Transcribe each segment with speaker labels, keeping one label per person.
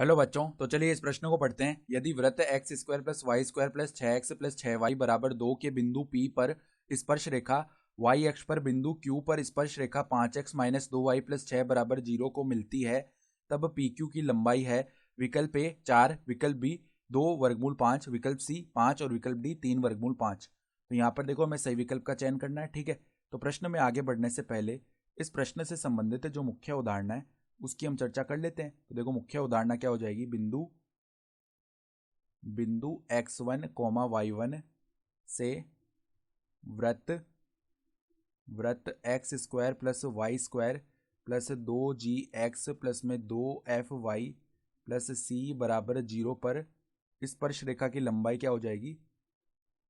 Speaker 1: Hello बच्चों, तो चलिए इस प्रश्न को पढ़ते हैं। यदि वृत्त x square plus y square plus 6x plus 6y बराबर 2 के बिंदु P पर स्पर्श रेखा y अक्ष पर बिंदु Q पर स्पर्श रेखा 5x माइनस 2y प्लस 6 बराबर 0 को मिलती है, तब PQ की लंबाई है विकल्प ए 4, विकल्प बी 2 वर्गमूल 5, विकल्प सी 5 और विकल्प डी 3 वर्गमूल 5। तो यहाँ पर देखो हमें सही विकल्प का चयन करना है। ठीक है, तो प्रश्न में आगे बढ़ने से पहले इस प्रश्न से संबंधित जो मुख्य उदाहरण है उसकी हम चर्चा कर लेते हैं। तो देखो मुख्य उदाहरण क्या हो जाएगी, बिंदु x1 y1 से वृत्त x square plus y square plus 2gx plus में 2fy प्लस सी बराबर 0 पर स्पर्श रेखा की लंबाई क्या हो जाएगी।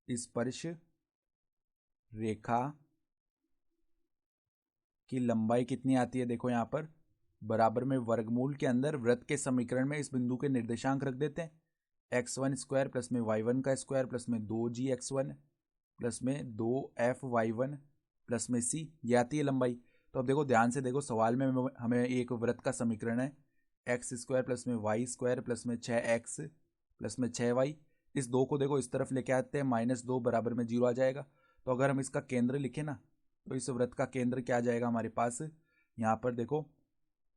Speaker 1: स्पर्श रेखा की लंबाई कितनी आती है, देखो यहाँ पर बराबर में वर्गमूल के अंदर वृत्त के समीकरण में इस बिंदु के निर्देशांक रख देते हैं। x1 स्क्वायर प्लस में y1 का स्क्वायर प्लस में 2gx1 प्लस में 2fy1 प्लस में c, ये आती है लंबाई। तो अब देखो ध्यान से देखो, सवाल में हमें एक वृत्त का समीकरण है एक्स स्क्वायर प्लस में वाई स्क्वायर प्लस में 6x प्लस में 6y। इस दो को देखो इस तरफ लेके आते हैं, -2 बराबर में 0 आ जाएगा। तो अगर हम इसका केंद्र लिखें ना, तो इस वृत्त का केंद्र क्या आ जाएगा हमारे पास, यहाँ पर देखो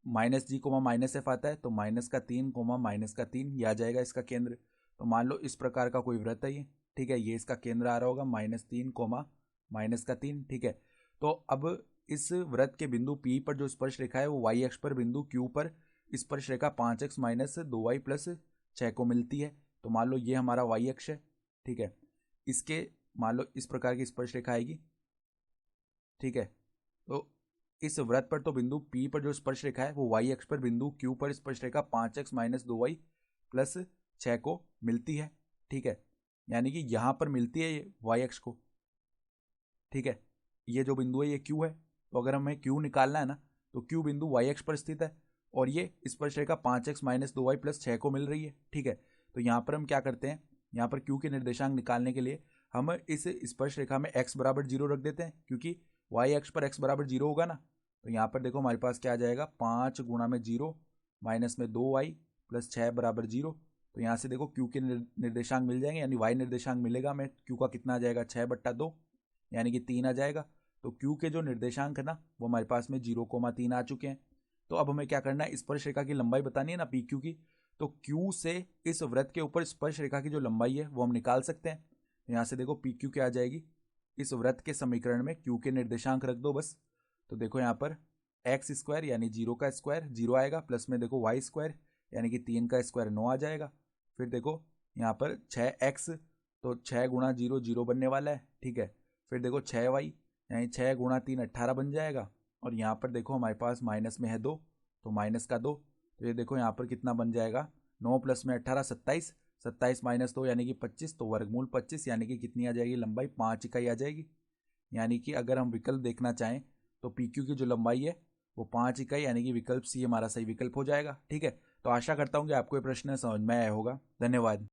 Speaker 1: -g -f आता है, तो -3 ये आ जाएगा इसका केंद्र। तो मान लो इस प्रकार का कोई वृत्त है ये, ठीक है, ये इसका केंद्र आ रहा होगा -3 ठीक है। तो अब इस वृत्त के बिंदु P पर जो स्पर्श रेखा है वो y अक्ष पर बिंदु Q पर स्पर्श रेखा 5x माइनस 2y प्लस 6 को मिलती है। तो मान लो ये हमारा y अक्ष है, ठीक है, इसके मान लो इस प्रकार की स्पर्श रेखा आएगी, ठीक है। तो इस वृत्त पर तो बिंदु P पर जो स्पर्श रेखा है वो y अक्ष पर बिंदु Q पर स्पर्श रेखा 5x माइनस 2y प्लस 6 को मिलती है, ठीक है, यानी कि यहां पर मिलती है ये y अक्ष को, ठीक है। ये जो बिंदु है ये Q है, तो अगर हमें Q निकालना है ना, तो Q बिंदु y अक्ष पर स्थित है और ये स्पर्श रेखा 5x माइनस 2y प्लस 6 को मिल रही है, ठीक है। तो यहाँ पर हम क्या करते हैं, यहाँ पर Q के निर्देशांक निकालने के लिए हम इस स्पर्श रेखा में x बराबर 0 रख देते हैं, क्योंकि y अक्ष पर x बराबर 0 होगा ना। तो यहाँ पर देखो हमारे पास क्या आ जाएगा, 5 गुणा में 0 माइनस में 2y प्लस 6 बराबर 0। तो यहाँ से देखो Q के निर्देशांक मिल जाएंगे, यानी y निर्देशांक मिलेगा हमें, Q का कितना आ जाएगा 6/2 यानी कि 3 आ जाएगा। तो Q के जो निर्देशांक है ना वो हमारे पास में 0,3 आ चुके हैं। तो अब हमें क्या करना है, स्पर्श रेखा की लंबाई बतानी है ना PQ की। तो Q से इस वृत्त के ऊपर स्पर्श रेखा की जो लंबाई है वो हम निकाल सकते हैं। यहाँ से देखो PQ क्या आ जाएगी, इस वृत्त के समीकरण में Q के निर्देशांक रख दो बस। तो देखो यहाँ पर एक्स स्क्वायर यानी 0 का स्क्वायर 0 आएगा, प्लस में देखो वाई स्क्वायर यानी कि 3 का स्क्वायर 9 आ जाएगा। फिर देखो यहाँ पर 6x, तो 6 गुणा 0 0 बनने वाला है, ठीक है। फिर देखो 6y यानी 6 गुणा 3 18 बन जाएगा। और यहाँ पर देखो हमारे पास माइनस में है 2, तो माइनस का 2। तो ये देखो यहाँ पर कितना बन जाएगा, 9 प्लस में 18 27, 27 माइनस 2 यानी कि 25, तो वर्गमूल 25 यानी कि कितनी आ जाएगी लंबाई, 5 इकाई आ जाएगी। यानी कि अगर हम विकल्प देखना चाहें तो PQ की जो लंबाई है वो 5 इकाई यानी कि विकल्प सी हमारा सही विकल्प हो जाएगा, ठीक है। तो आशा करता हूँ कि आपको ये प्रश्न समझ में आया होगा। धन्यवाद।